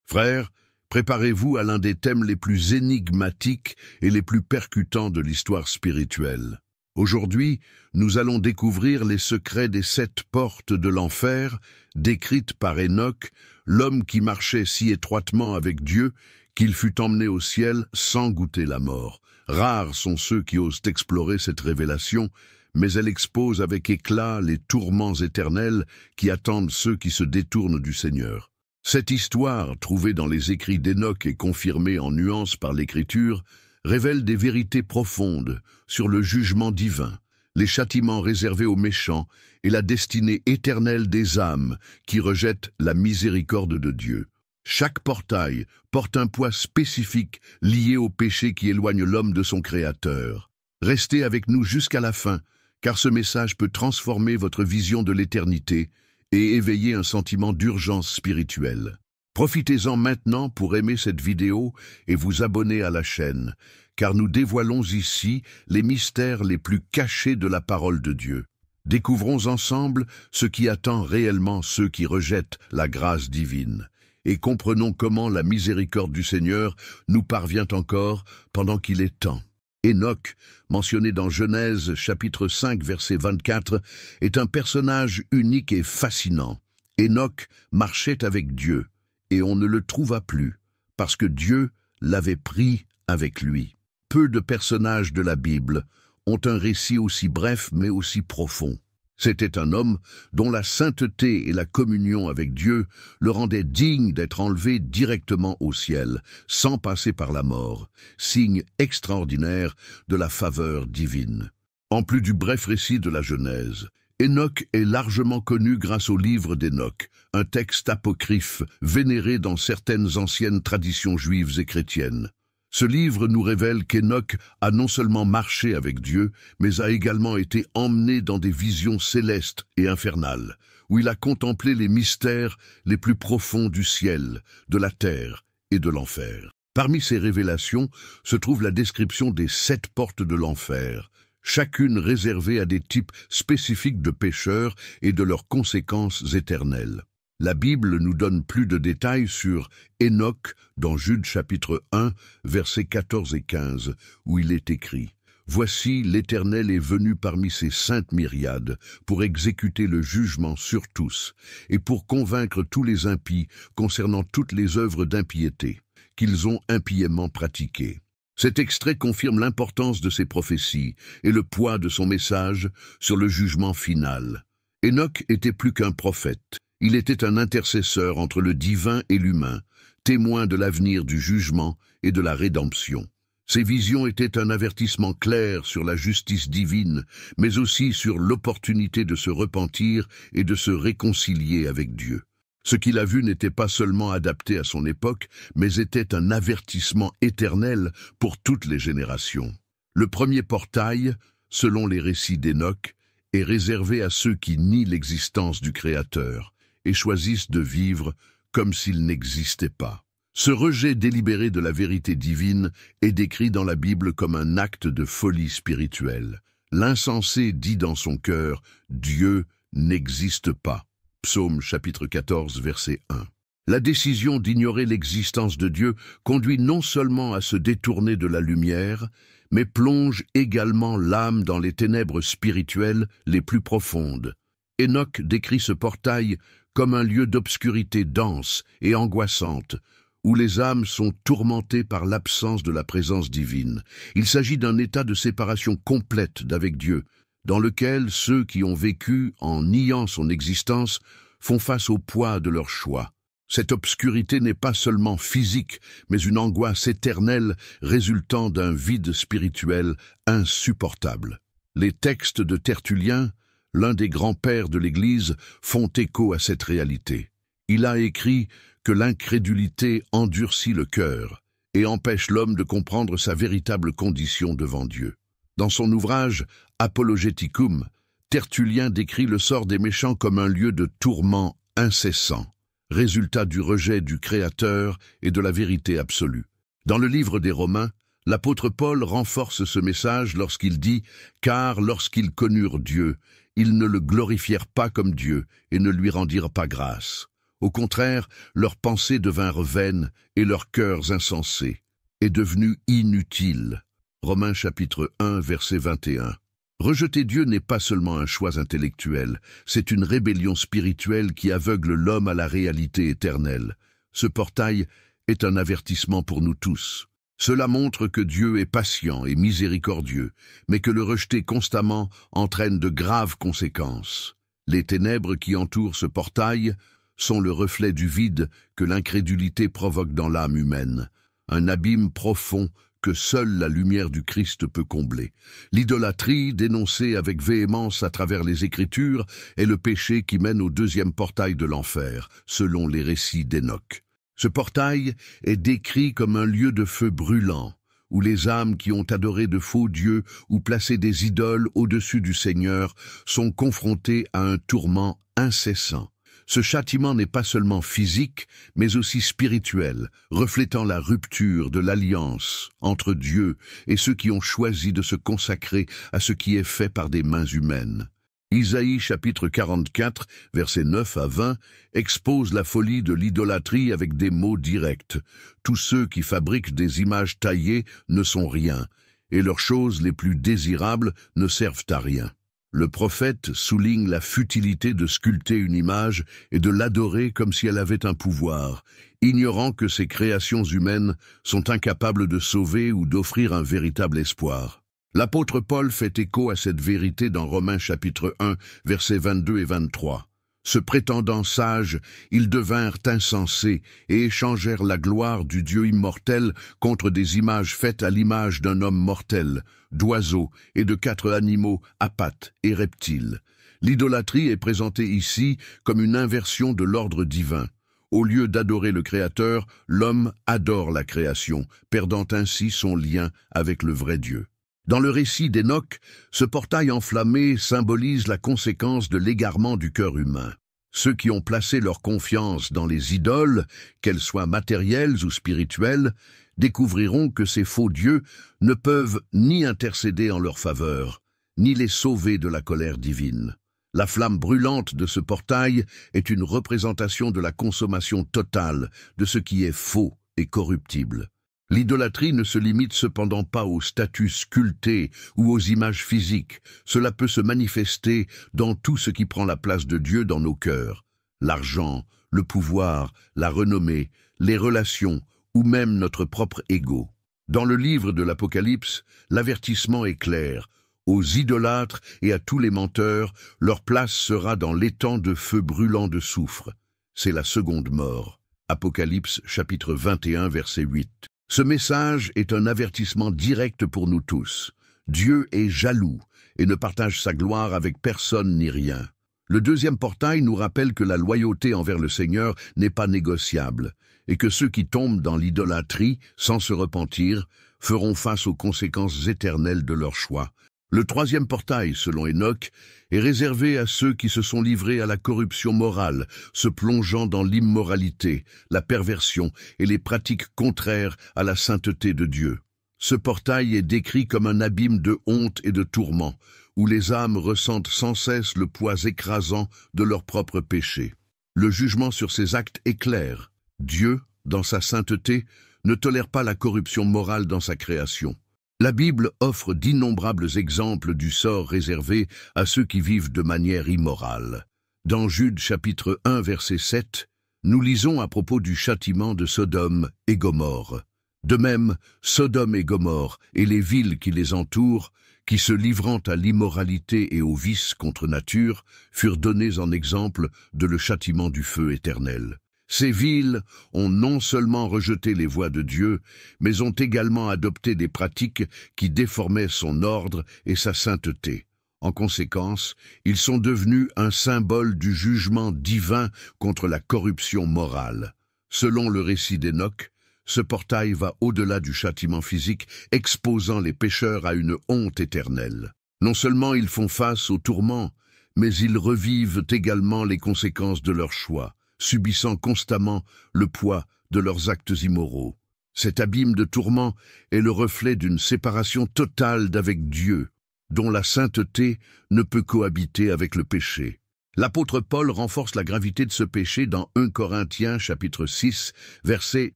Frères, préparez-vous à l'un des thèmes les plus énigmatiques et les plus percutants de l'histoire spirituelle. Aujourd'hui, nous allons découvrir les secrets des 7 portes de l'enfer, décrites par Enoch, l'homme qui marchait si étroitement avec Dieu qu'il fut emmené au ciel sans goûter la mort. Rares sont ceux qui osent explorer cette révélation, mais elle expose avec éclat les tourments éternels qui attendent ceux qui se détournent du Seigneur. Cette histoire, trouvée dans les écrits d'Enoch et confirmée en nuances par l'Écriture, révèle des vérités profondes sur le jugement divin, les châtiments réservés aux méchants et la destinée éternelle des âmes qui rejettent la miséricorde de Dieu. Chaque portail porte un poids spécifique lié au péché qui éloigne l'homme de son Créateur. Restez avec nous jusqu'à la fin, car ce message peut transformer votre vision de l'éternité et éveiller un sentiment d'urgence spirituelle. Profitez-en maintenant pour aimer cette vidéo et vous abonner à la chaîne, car nous dévoilons ici les mystères les plus cachés de la parole de Dieu. Découvrons ensemble ce qui attend réellement ceux qui rejettent la grâce divine, et comprenons comment la miséricorde du Seigneur nous parvient encore pendant qu'il est temps. Enoch, mentionné dans Genèse chapitre 5 verset 24, est un personnage unique et fascinant. Enoch marchait avec Dieu, et on ne le trouva plus, parce que Dieu l'avait pris avec lui. Peu de personnages de la Bible ont un récit aussi bref mais aussi profond. C'était un homme dont la sainteté et la communion avec Dieu le rendaient digne d'être enlevé directement au ciel, sans passer par la mort, signe extraordinaire de la faveur divine. En plus du bref récit de la Genèse, Enoch est largement connu grâce au livre d'Enoch, un texte apocryphe vénéré dans certaines anciennes traditions juives et chrétiennes. Ce livre nous révèle qu'Enoch a non seulement marché avec Dieu, mais a également été emmené dans des visions célestes et infernales, où il a contemplé les mystères les plus profonds du ciel, de la terre et de l'enfer. Parmi ces révélations se trouve la description des 7 portes de l'enfer, chacune réservée à des types spécifiques de pécheurs et de leurs conséquences éternelles. La Bible nous donne plus de détails sur Enoch dans Jude chapitre 1, versets 14 et 15, où il est écrit « Voici l'Éternel est venu parmi ses saintes myriades pour exécuter le jugement sur tous et pour convaincre tous les impies concernant toutes les œuvres d'impiété qu'ils ont impiément pratiquées. » Cet extrait confirme l'importance de ces prophéties et le poids de son message sur le jugement final. Enoch était plus qu'un prophète. Il était un intercesseur entre le divin et l'humain, témoin de l'avenir du jugement et de la rédemption. Ses visions étaient un avertissement clair sur la justice divine, mais aussi sur l'opportunité de se repentir et de se réconcilier avec Dieu. Ce qu'il a vu n'était pas seulement adapté à son époque, mais était un avertissement éternel pour toutes les générations. Le premier portail, selon les récits d'Enoch, est réservé à ceux qui nient l'existence du Créateur et choisissent de vivre comme s'il n'existait pas. Ce rejet délibéré de la vérité divine est décrit dans la Bible comme un acte de folie spirituelle. L'insensé dit dans son cœur « Dieu n'existe pas ». Psaume chapitre 14, verset 1. La décision d'ignorer l'existence de Dieu conduit non seulement à se détourner de la lumière, mais plonge également l'âme dans les ténèbres spirituelles les plus profondes. Enoch décrit ce portail comme un lieu d'obscurité dense et angoissante, où les âmes sont tourmentées par l'absence de la présence divine. Il s'agit d'un état de séparation complète d'avec Dieu, dans lequel ceux qui ont vécu en niant son existence font face au poids de leur choix. Cette obscurité n'est pas seulement physique, mais une angoisse éternelle résultant d'un vide spirituel insupportable. Les textes de Tertullien, l'un des grands-pères de l'Église, font écho à cette réalité. Il a écrit que l'incrédulité endurcit le cœur et empêche l'homme de comprendre sa véritable condition devant Dieu. Dans son ouvrage « Apologeticum », Tertullien décrit le sort des méchants comme un lieu de tourment incessant, résultat du rejet du Créateur et de la vérité absolue. Dans le livre des Romains, l'apôtre Paul renforce ce message lorsqu'il dit « Car lorsqu'ils connurent Dieu, ils ne le glorifièrent pas comme Dieu et ne lui rendirent pas grâce. Au contraire, leurs pensées devinrent vaines et leurs cœurs insensés, et devenus inutiles. Romains chapitre 1, verset 21. Rejeter Dieu n'est pas seulement un choix intellectuel, c'est une rébellion spirituelle qui aveugle l'homme à la réalité éternelle. Ce portail est un avertissement pour nous tous. Cela montre que Dieu est patient et miséricordieux, mais que le rejeter constamment entraîne de graves conséquences. Les ténèbres qui entourent ce portail sont le reflet du vide que l'incrédulité provoque dans l'âme humaine, un abîme profond que seule la lumière du Christ peut combler. L'idolâtrie, dénoncée avec véhémence à travers les Écritures, est le péché qui mène au deuxième portail de l'enfer, selon les récits d'Hénoch. Ce portail est décrit comme un lieu de feu brûlant, où les âmes qui ont adoré de faux dieux ou placé des idoles au-dessus du Seigneur sont confrontées à un tourment incessant. Ce châtiment n'est pas seulement physique, mais aussi spirituel, reflétant la rupture de l'alliance entre Dieu et ceux qui ont choisi de se consacrer à ce qui est fait par des mains humaines. Isaïe chapitre 44, versets 9 à 20, expose la folie de l'idolâtrie avec des mots directs. Tous ceux qui fabriquent des images taillées ne sont rien, et leurs choses les plus désirables ne servent à rien. Le prophète souligne la futilité de sculpter une image et de l'adorer comme si elle avait un pouvoir, ignorant que ces créations humaines sont incapables de sauver ou d'offrir un véritable espoir. L'apôtre Paul fait écho à cette vérité dans Romains chapitre 1, versets 22 et 23. Se prétendant sages, ils devinrent insensés et échangèrent la gloire du Dieu immortel contre des images faites à l'image d'un homme mortel, d'oiseaux et de 4 animaux à pattes et reptiles. L'idolâtrie est présentée ici comme une inversion de l'ordre divin. Au lieu d'adorer le Créateur, l'homme adore la création, perdant ainsi son lien avec le vrai Dieu. Dans le récit d'Hénoch, ce portail enflammé symbolise la conséquence de l'égarement du cœur humain. Ceux qui ont placé leur confiance dans les idoles, qu'elles soient matérielles ou spirituelles, découvriront que ces faux dieux ne peuvent ni intercéder en leur faveur, ni les sauver de la colère divine. La flamme brûlante de ce portail est une représentation de la consommation totale de ce qui est faux et corruptible. L'idolâtrie ne se limite cependant pas aux statues sculptées ou aux images physiques. Cela peut se manifester dans tout ce qui prend la place de Dieu dans nos cœurs. L'argent, le pouvoir, la renommée, les relations ou même notre propre ego. Dans le livre de l'Apocalypse, l'avertissement est clair. Aux idolâtres et à tous les menteurs, leur place sera dans l'étang de feu brûlant de soufre. C'est la seconde mort. Apocalypse chapitre 21, verset 8. Ce message est un avertissement direct pour nous tous. Dieu est jaloux et ne partage sa gloire avec personne ni rien. Le deuxième portail nous rappelle que la loyauté envers le Seigneur n'est pas négociable et que ceux qui tombent dans l'idolâtrie sans se repentir feront face aux conséquences éternelles de leur choix. Le troisième portail, selon Hénoch, est réservé à ceux qui se sont livrés à la corruption morale, se plongeant dans l'immoralité, la perversion et les pratiques contraires à la sainteté de Dieu. Ce portail est décrit comme un abîme de honte et de tourment, où les âmes ressentent sans cesse le poids écrasant de leurs propres péchés. Le jugement sur ces actes est clair. Dieu, dans sa sainteté, ne tolère pas la corruption morale dans sa création. La Bible offre d'innombrables exemples du sort réservé à ceux qui vivent de manière immorale. Dans Jude chapitre 1 verset 7, nous lisons à propos du châtiment de Sodome et Gomorrhe. De même, Sodome et Gomorrhe et les villes qui les entourent, qui se livrant à l'immoralité et au vice contre nature, furent donnés en exemple de le châtiment du feu éternel. Ces villes ont non seulement rejeté les voies de Dieu, mais ont également adopté des pratiques qui déformaient son ordre et sa sainteté. En conséquence, ils sont devenus un symbole du jugement divin contre la corruption morale. Selon le récit d'Hénoch, ce portail va au-delà du châtiment physique, exposant les pécheurs à une honte éternelle. Non seulement ils font face aux tourments, mais ils revivent également les conséquences de leur choix, subissant constamment le poids de leurs actes immoraux. Cet abîme de tourments est le reflet d'une séparation totale d'avec Dieu, dont la sainteté ne peut cohabiter avec le péché. L'apôtre Paul renforce la gravité de ce péché dans 1 Corinthiens chapitre 6, versets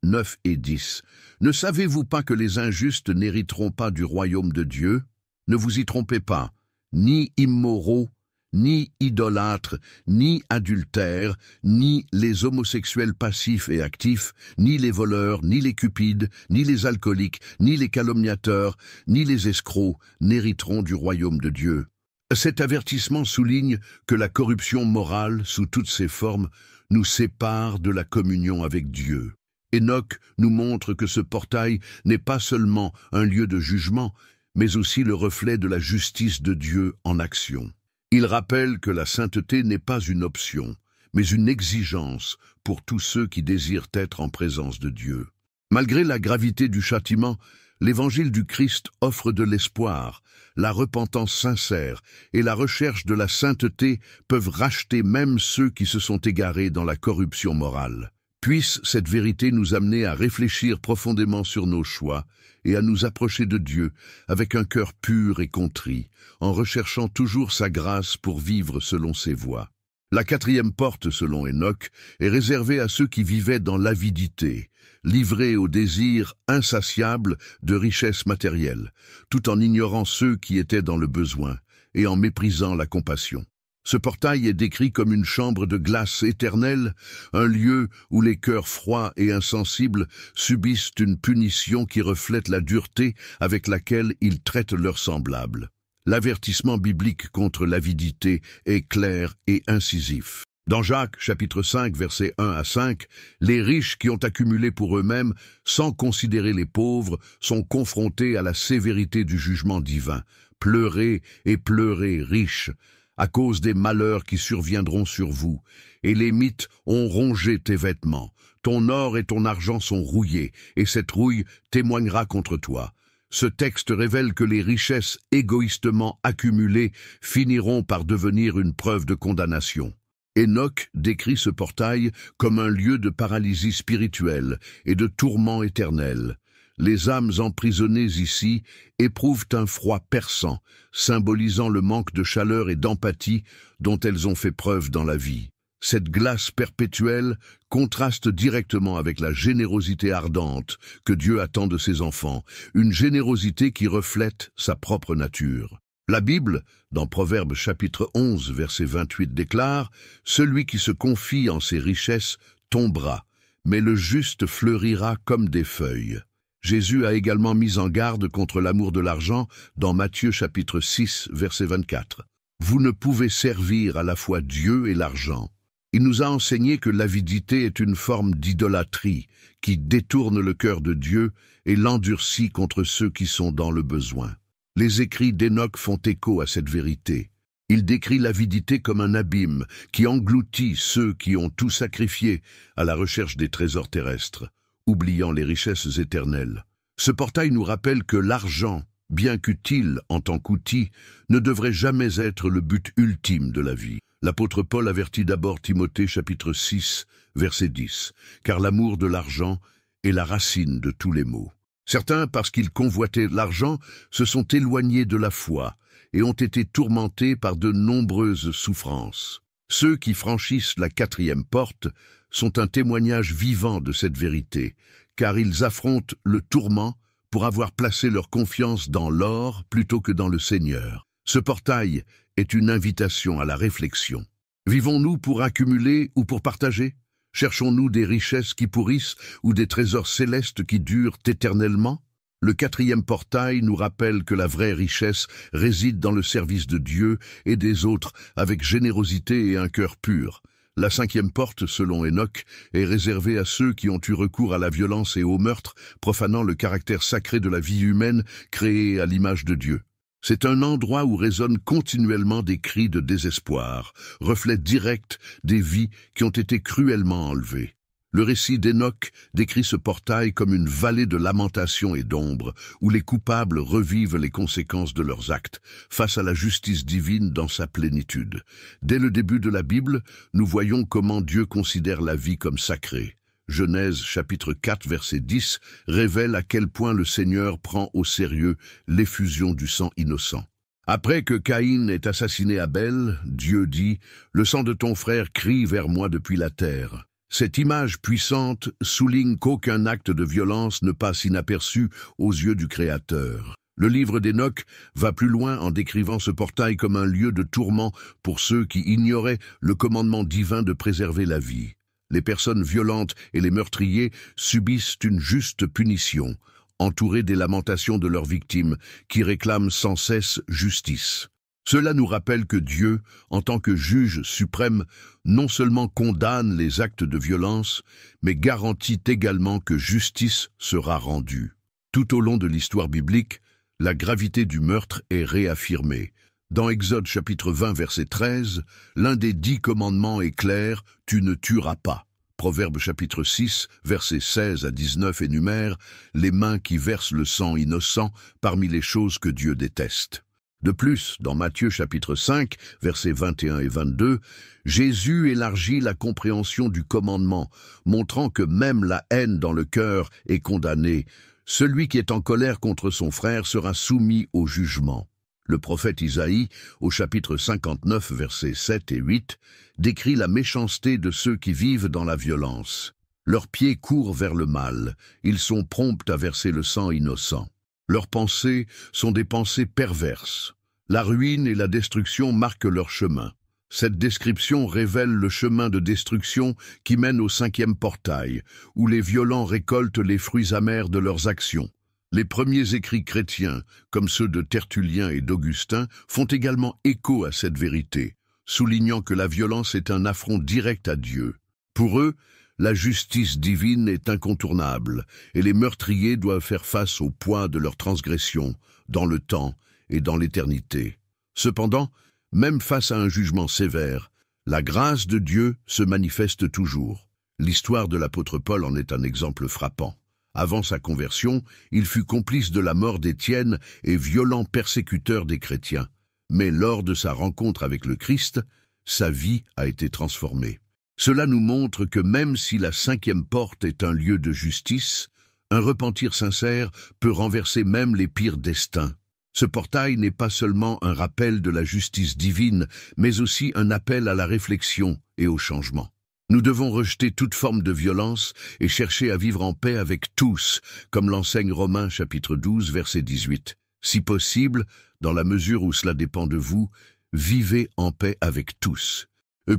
9 et 10. « Ne savez-vous pas que les injustes n'hériteront pas du royaume de Dieu? Ne vous y trompez pas, ni immoraux, ni idolâtres, ni adultères, ni les homosexuels passifs et actifs, ni les voleurs, ni les cupides, ni les alcooliques, ni les calomniateurs, ni les escrocs n'hériteront du royaume de Dieu. » Cet avertissement souligne que la corruption morale, sous toutes ses formes, nous sépare de la communion avec Dieu. Enoch nous montre que ce portail n'est pas seulement un lieu de jugement, mais aussi le reflet de la justice de Dieu en action. Il rappelle que la sainteté n'est pas une option, mais une exigence pour tous ceux qui désirent être en présence de Dieu. Malgré la gravité du châtiment, l'Évangile du Christ offre de l'espoir. La repentance sincère et la recherche de la sainteté peuvent racheter même ceux qui se sont égarés dans la corruption morale. Puisse cette vérité nous amener à réfléchir profondément sur nos choix et à nous approcher de Dieu avec un cœur pur et contrit, en recherchant toujours sa grâce pour vivre selon ses voies. La quatrième porte, selon Enoch, est réservée à ceux qui vivaient dans l'avidité, livrés au désir insatiable de richesses matérielles, tout en ignorant ceux qui étaient dans le besoin et en méprisant la compassion. Ce portail est décrit comme une chambre de glace éternelle, un lieu où les cœurs froids et insensibles subissent une punition qui reflète la dureté avec laquelle ils traitent leurs semblables. L'avertissement biblique contre l'avidité est clair et incisif. Dans Jacques, chapitre 5, versets 1 à 5, les riches qui ont accumulé pour eux-mêmes, sans considérer les pauvres, sont confrontés à la sévérité du jugement divin. Pleurez et pleurez, riches, à cause des malheurs qui surviendront sur vous. Et les mythes ont rongé tes vêtements. Ton or et ton argent sont rouillés, et cette rouille témoignera contre toi. Ce texte révèle que les richesses égoïstement accumulées finiront par devenir une preuve de condamnation. Enoch décrit ce portail comme un lieu de paralysie spirituelle et de tourment éternel. Les âmes emprisonnées ici éprouvent un froid perçant, symbolisant le manque de chaleur et d'empathie dont elles ont fait preuve dans la vie. Cette glace perpétuelle contraste directement avec la générosité ardente que Dieu attend de ses enfants, une générosité qui reflète sa propre nature. La Bible, dans Proverbes chapitre 11, verset 28, déclare « Celui qui se confie en ses richesses tombera, mais le juste fleurira comme des feuilles. » Jésus a également mis en garde contre l'amour de l'argent dans Matthieu chapitre 6, verset 24. « Vous ne pouvez servir à la fois Dieu et l'argent. » Il nous a enseigné que l'avidité est une forme d'idolâtrie qui détourne le cœur de Dieu et l'endurcit contre ceux qui sont dans le besoin. Les écrits d'Enoch font écho à cette vérité. Il décrit l'avidité comme un abîme qui engloutit ceux qui ont tout sacrifié à la recherche des trésors terrestres, oubliant les richesses éternelles. Ce portail nous rappelle que l'argent, bien qu'utile en tant qu'outil, ne devrait jamais être le but ultime de la vie. L'apôtre Paul avertit d'abord Timothée chapitre 6, verset 10, « Car l'amour de l'argent est la racine de tous les maux. » Certains, parce qu'ils convoitaient l'argent, se sont éloignés de la foi et ont été tourmentés par de nombreuses souffrances. Ceux qui franchissent la quatrième porte sont un témoignage vivant de cette vérité, car ils affrontent le tourment pour avoir placé leur confiance dans l'or plutôt que dans le Seigneur. Ce portail est une invitation à la réflexion. Vivons-nous pour accumuler ou pour partager? Cherchons-nous des richesses qui pourrissent ou des trésors célestes qui durent éternellement? Le quatrième portail nous rappelle que la vraie richesse réside dans le service de Dieu et des autres avec générosité et un cœur pur. La cinquième porte, selon Enoch, est réservée à ceux qui ont eu recours à la violence et au meurtre, profanant le caractère sacré de la vie humaine créée à l'image de Dieu. C'est un endroit où résonnent continuellement des cris de désespoir, reflet direct des vies qui ont été cruellement enlevées. Le récit d'Enoch décrit ce portail comme une vallée de lamentation et d'ombre, où les coupables revivent les conséquences de leurs actes, face à la justice divine dans sa plénitude. Dès le début de la Bible, nous voyons comment Dieu considère la vie comme sacrée. Genèse chapitre 4 verset 10 révèle à quel point le Seigneur prend au sérieux l'effusion du sang innocent. Après que Caïn ait assassiné Abel, Dieu dit « Le sang de ton frère crie vers moi depuis la terre ». Cette image puissante souligne qu'aucun acte de violence ne passe inaperçu aux yeux du Créateur. Le livre d'Enoch va plus loin en décrivant ce portail comme un lieu de tourment pour ceux qui ignoraient le commandement divin de préserver la vie. Les personnes violentes et les meurtriers subissent une juste punition, entourés des lamentations de leurs victimes, qui réclament sans cesse justice. Cela nous rappelle que Dieu, en tant que juge suprême, non seulement condamne les actes de violence, mais garantit également que justice sera rendue. Tout au long de l'histoire biblique, la gravité du meurtre est réaffirmée. Dans Exode chapitre 20 verset 13, l'un des 10 commandements est clair, « Tu ne tueras pas ». Proverbe chapitre 6, versets 16 à 19 énumère les mains qui versent le sang innocent parmi les choses que Dieu déteste. De plus, dans Matthieu chapitre 5, versets 21 et 22, Jésus élargit la compréhension du commandement, montrant que même la haine dans le cœur est condamnée. Celui qui est en colère contre son frère sera soumis au jugement. Le prophète Isaïe, au chapitre 59, versets 7 et 8, décrit la méchanceté de ceux qui vivent dans la violence. Leurs pieds courent vers le mal, ils sont prompts à verser le sang innocent. Leurs pensées sont des pensées perverses. La ruine et la destruction marquent leur chemin. Cette description révèle le chemin de destruction qui mène au 5e portail, où les violents récoltent les fruits amers de leurs actions. Les premiers écrits chrétiens, comme ceux de Tertullien et d'Augustin, font également écho à cette vérité, soulignant que la violence est un affront direct à Dieu. Pour eux, la justice divine est incontournable, et les meurtriers doivent faire face au poids de leurs transgressions, dans le temps et dans l'éternité. Cependant, même face à un jugement sévère, la grâce de Dieu se manifeste toujours. L'histoire de l'apôtre Paul en est un exemple frappant. Avant sa conversion, il fut complice de la mort d'Étienne et violent persécuteur des chrétiens. Mais lors de sa rencontre avec le Christ, sa vie a été transformée. Cela nous montre que même si la 5e porte est un lieu de justice, un repentir sincère peut renverser même les pires destins. Ce portail n'est pas seulement un rappel de la justice divine, mais aussi un appel à la réflexion et au changement. Nous devons rejeter toute forme de violence et chercher à vivre en paix avec tous, comme l'enseigne Romains chapitre 12, verset 18. Si possible, dans la mesure où cela dépend de vous, vivez en paix avec tous.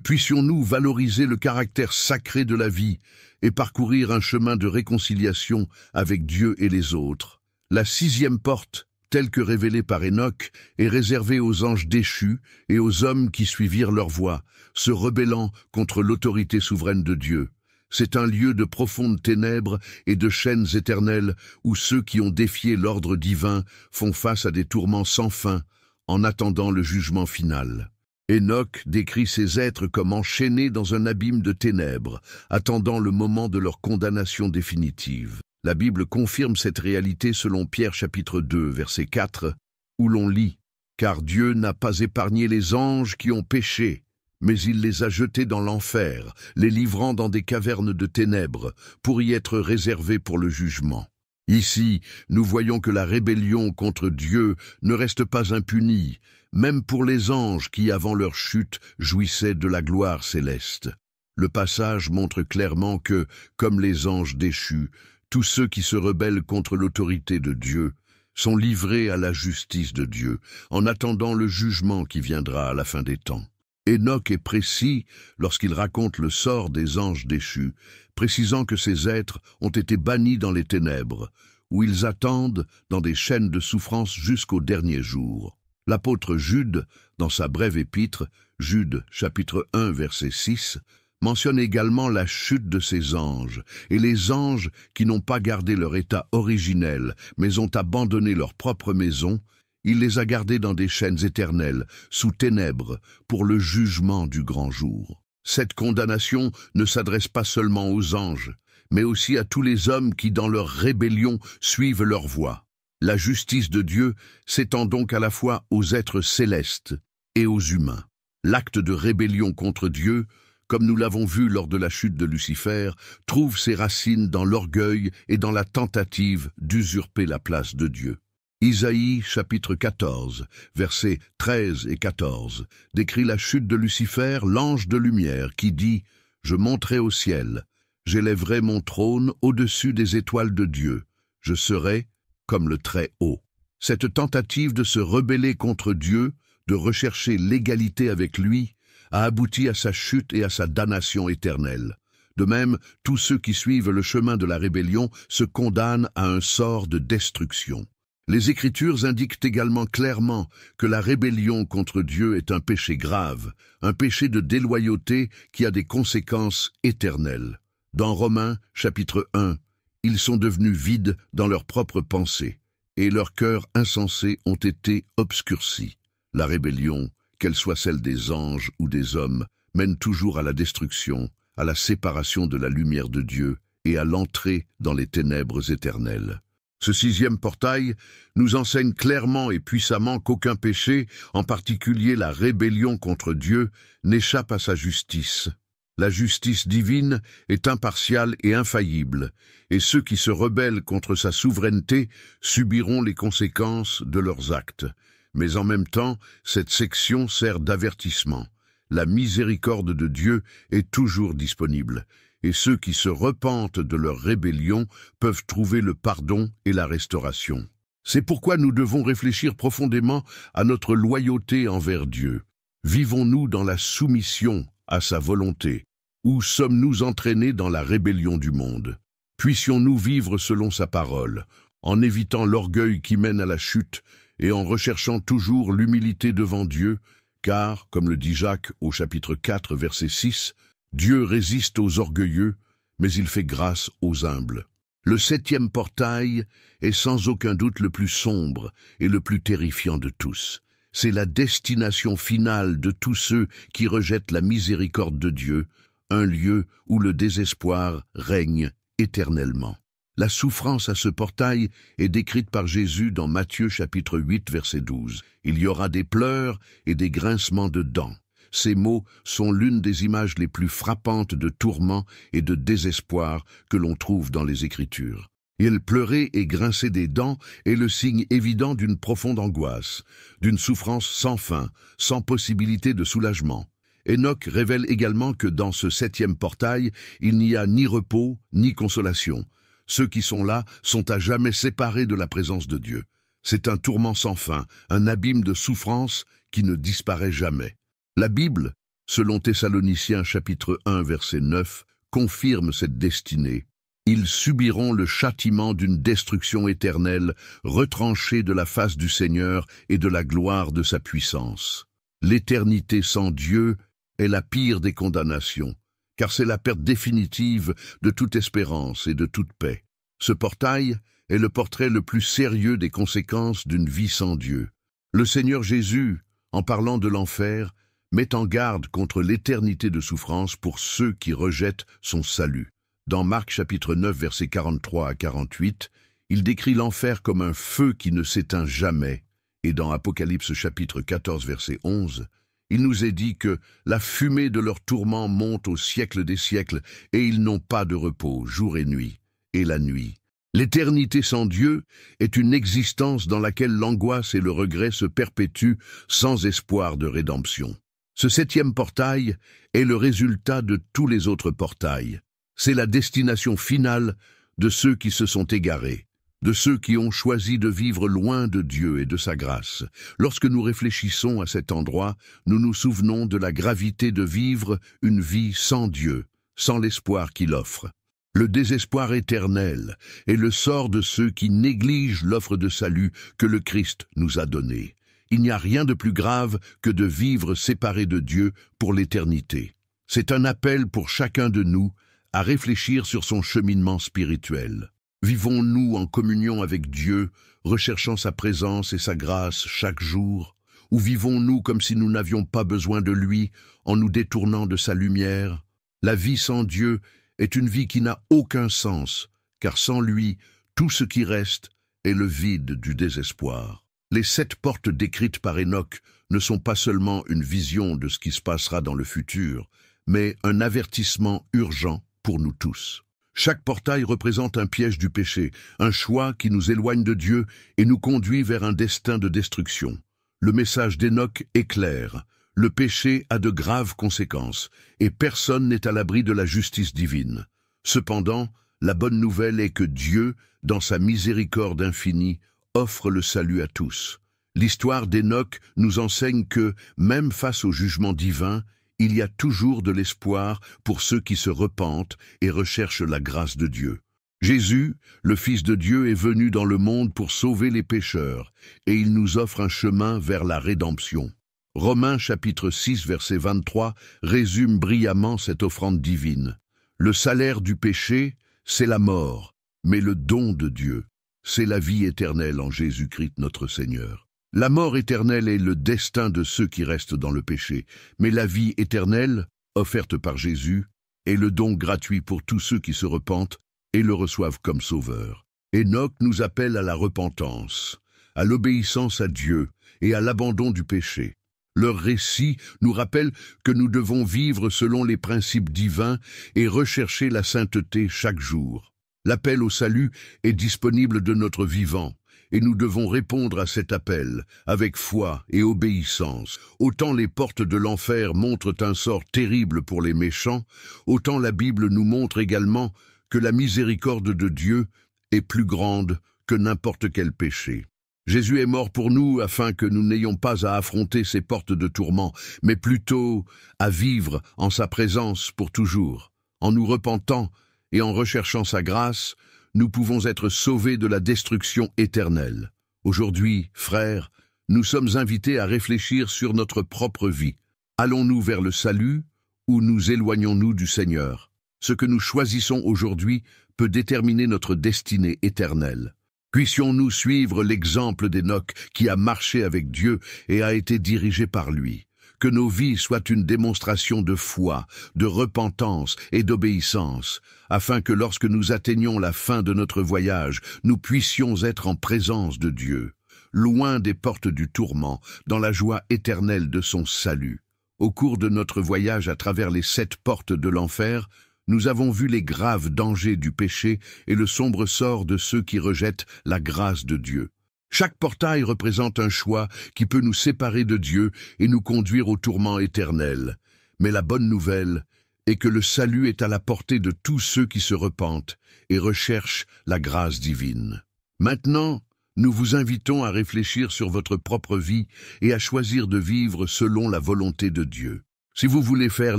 Puissions-nous valoriser le caractère sacré de la vie et parcourir un chemin de réconciliation avec Dieu et les autres. La 6e porte, telle que révélée par Enoch, est réservée aux anges déchus et aux hommes qui suivirent leur voie, se rebellant contre l'autorité souveraine de Dieu. C'est un lieu de profondes ténèbres et de chaînes éternelles où ceux qui ont défié l'ordre divin font face à des tourments sans fin en attendant le jugement final. Enoch décrit ces êtres comme enchaînés dans un abîme de ténèbres, attendant le moment de leur condamnation définitive. La Bible confirme cette réalité selon Pierre chapitre 2, verset 4, où l'on lit « Car Dieu n'a pas épargné les anges qui ont péché, mais il les a jetés dans l'enfer, les livrant dans des cavernes de ténèbres, pour y être réservés pour le jugement. » Ici, nous voyons que la rébellion contre Dieu ne reste pas impunie, même pour les anges qui, avant leur chute, jouissaient de la gloire céleste. Le passage montre clairement que, comme les anges déchus, tous ceux qui se rebellent contre l'autorité de Dieu sont livrés à la justice de Dieu, en attendant le jugement qui viendra à la fin des temps. Enoch est précis lorsqu'il raconte le sort des anges déchus, précisant que ces êtres ont été bannis dans les ténèbres, où ils attendent dans des chaînes de souffrance jusqu'au dernier jour. L'apôtre Jude, dans sa brève épître, Jude chapitre 1 verset 6, mentionne également la chute de ces anges, et les anges qui n'ont pas gardé leur état originel, mais ont abandonné leur propre maison, il les a gardés dans des chaînes éternelles, sous ténèbres, pour le jugement du grand jour. Cette condamnation ne s'adresse pas seulement aux anges, mais aussi à tous les hommes qui, dans leur rébellion, suivent leur voie. La justice de Dieu s'étend donc à la fois aux êtres célestes et aux humains. L'acte de rébellion contre Dieu, comme nous l'avons vu lors de la chute de Lucifer, trouve ses racines dans l'orgueil et dans la tentative d'usurper la place de Dieu. Isaïe chapitre 14, versets 13 et 14, décrit la chute de Lucifer, l'ange de lumière, qui dit « Je monterai au ciel, j'élèverai mon trône au-dessus des étoiles de Dieu, je serai comme le Très-Haut ». Cette tentative de se rebeller contre Dieu, de rechercher l'égalité avec lui, a abouti à sa chute et à sa damnation éternelle. De même, tous ceux qui suivent le chemin de la rébellion se condamnent à un sort de destruction. Les Écritures indiquent également clairement que la rébellion contre Dieu est un péché grave, un péché de déloyauté qui a des conséquences éternelles. Dans Romains, chapitre 1, ils sont devenus vides dans leurs propres pensées, et leurs cœurs insensés ont été obscurcis. La rébellion, qu'elle soit celle des anges ou des hommes, mène toujours à la destruction, à la séparation de la lumière de Dieu et à l'entrée dans les ténèbres éternelles. Ce sixième portail nous enseigne clairement et puissamment qu'aucun péché, en particulier la rébellion contre Dieu, n'échappe à sa justice. La justice divine est impartiale et infaillible, et ceux qui se rebellent contre sa souveraineté subiront les conséquences de leurs actes. Mais en même temps, cette section sert d'avertissement. La miséricorde de Dieu est toujours disponible, et ceux qui se repentent de leur rébellion peuvent trouver le pardon et la restauration. C'est pourquoi nous devons réfléchir profondément à notre loyauté envers Dieu. Vivons-nous dans la soumission à sa volonté, ou sommes-nous entraînés dans la rébellion du monde? Puissions-nous vivre selon sa parole, en évitant l'orgueil qui mène à la chute et en recherchant toujours l'humilité devant Dieu, car, comme le dit Jacques au chapitre 4, verset 6, Dieu résiste aux orgueilleux, mais il fait grâce aux humbles. Le septième portail est sans aucun doute le plus sombre et le plus terrifiant de tous. C'est la destination finale de tous ceux qui rejettent la miséricorde de Dieu, un lieu où le désespoir règne éternellement. La souffrance à ce portail est décrite par Jésus dans Matthieu chapitre 8, verset 12. Il y aura des pleurs et des grincements de dents. Ces mots sont l'une des images les plus frappantes de tourment et de désespoir que l'on trouve dans les Écritures. Il pleurer et grincer des dents est le signe évident d'une profonde angoisse, d'une souffrance sans fin, sans possibilité de soulagement. Enoch révèle également que dans ce septième portail, il n'y a ni repos ni consolation. Ceux qui sont là sont à jamais séparés de la présence de Dieu. C'est un tourment sans fin, un abîme de souffrance qui ne disparaît jamais. La Bible, selon Thessaloniciens chapitre 1 verset 9, confirme cette destinée. Ils subiront le châtiment d'une destruction éternelle, retranchée de la face du Seigneur et de la gloire de sa puissance. L'éternité sans Dieu est la pire des condamnations, car c'est la perte définitive de toute espérance et de toute paix. Ce portail est le portrait le plus sérieux des conséquences d'une vie sans Dieu. Le Seigneur Jésus, en parlant de l'enfer, met en garde contre l'éternité de souffrance pour ceux qui rejettent son salut. Dans Marc chapitre 9, versets 43 à 48, il décrit l'enfer comme un feu qui ne s'éteint jamais. Et dans Apocalypse chapitre 14, verset 11, il nous est dit que la fumée de leur tourment monte au siècle des siècles et ils n'ont pas de repos, jour et nuit, et la nuit. L'éternité sans Dieu est une existence dans laquelle l'angoisse et le regret se perpétuent sans espoir de rédemption. Ce septième portail est le résultat de tous les autres portails. C'est la destination finale de ceux qui se sont égarés, de ceux qui ont choisi de vivre loin de Dieu et de sa grâce. Lorsque nous réfléchissons à cet endroit, nous nous souvenons de la gravité de vivre une vie sans Dieu, sans l'espoir qu'il offre. Le désespoir éternel est le sort de ceux qui négligent l'offre de salut que le Christ nous a donnée. Il n'y a rien de plus grave que de vivre séparé de Dieu pour l'éternité. C'est un appel pour chacun de nous à réfléchir sur son cheminement spirituel. Vivons-nous en communion avec Dieu, recherchant sa présence et sa grâce chaque jour, ou vivons-nous comme si nous n'avions pas besoin de lui en nous détournant de sa lumière? La vie sans Dieu est une vie qui n'a aucun sens, car sans lui, tout ce qui reste est le vide du désespoir. Les 7 portes décrites par Enoch ne sont pas seulement une vision de ce qui se passera dans le futur, mais un avertissement urgent pour nous tous. Chaque portail représente un piège du péché, un choix qui nous éloigne de Dieu et nous conduit vers un destin de destruction. Le message d'Enoch est clair. Le péché a de graves conséquences, et personne n'est à l'abri de la justice divine. Cependant, la bonne nouvelle est que Dieu, dans sa miséricorde infinie, offre le salut à tous. L'histoire d'Enoch nous enseigne que, même face au jugement divin, il y a toujours de l'espoir pour ceux qui se repentent et recherchent la grâce de Dieu. Jésus, le Fils de Dieu, est venu dans le monde pour sauver les pécheurs, et il nous offre un chemin vers la rédemption. Romains chapitre 6 verset 23 résume brillamment cette offrande divine. Le salaire du péché, c'est la mort, mais le don de Dieu, c'est la vie éternelle en Jésus-Christ notre Seigneur. La mort éternelle est le destin de ceux qui restent dans le péché, mais la vie éternelle, offerte par Jésus, est le don gratuit pour tous ceux qui se repentent et le reçoivent comme sauveur. Enoch nous appelle à la repentance, à l'obéissance à Dieu et à l'abandon du péché. Leur récit nous rappelle que nous devons vivre selon les principes divins et rechercher la sainteté chaque jour. L'appel au salut est disponible de notre vivant, et nous devons répondre à cet appel avec foi et obéissance. Autant les portes de l'enfer montrent un sort terrible pour les méchants, autant la Bible nous montre également que la miséricorde de Dieu est plus grande que n'importe quel péché. Jésus est mort pour nous afin que nous n'ayons pas à affronter ces portes de tourment, mais plutôt à vivre en sa présence pour toujours. En nous repentant et en recherchant sa grâce, nous pouvons être sauvés de la destruction éternelle. Aujourd'hui, frères, nous sommes invités à réfléchir sur notre propre vie. Allons-nous vers le salut ou nous éloignons-nous du Seigneur? Ce que nous choisissons aujourd'hui peut déterminer notre destinée éternelle. Puissions-nous suivre l'exemple d'Enoch qui a marché avec Dieu et a été dirigé par lui. Que nos vies soient une démonstration de foi, de repentance et d'obéissance, afin que lorsque nous atteignions la fin de notre voyage, nous puissions être en présence de Dieu, loin des portes du tourment, dans la joie éternelle de son salut. Au cours de notre voyage à travers les 7 portes de l'enfer, nous avons vu les graves dangers du péché et le sombre sort de ceux qui rejettent la grâce de Dieu. Chaque portail représente un choix qui peut nous séparer de Dieu et nous conduire au tourment éternel. Mais la bonne nouvelle est que le salut est à la portée de tous ceux qui se repentent et recherchent la grâce divine. Maintenant, nous vous invitons à réfléchir sur votre propre vie et à choisir de vivre selon la volonté de Dieu. Si vous voulez faire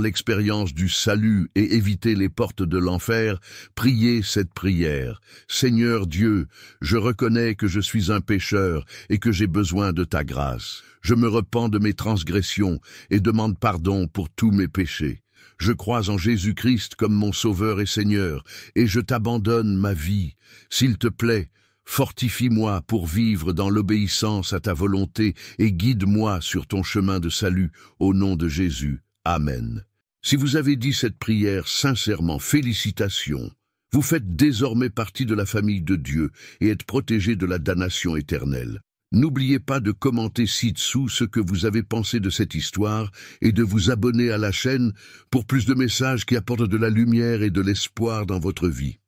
l'expérience du salut et éviter les portes de l'enfer, priez cette prière. Seigneur Dieu, je reconnais que je suis un pécheur et que j'ai besoin de ta grâce. Je me repens de mes transgressions et demande pardon pour tous mes péchés. Je crois en Jésus-Christ comme mon Sauveur et Seigneur, et je t'abandonne ma vie. S'il te plaît, fortifie-moi pour vivre dans l'obéissance à ta volonté et guide-moi sur ton chemin de salut, au nom de Jésus. Amen. Si vous avez dit cette prière sincèrement, félicitations. Vous faites désormais partie de la famille de Dieu et êtes protégés de la damnation éternelle. N'oubliez pas de commenter ci-dessous ce que vous avez pensé de cette histoire et de vous abonner à la chaîne pour plus de messages qui apportent de la lumière et de l'espoir dans votre vie.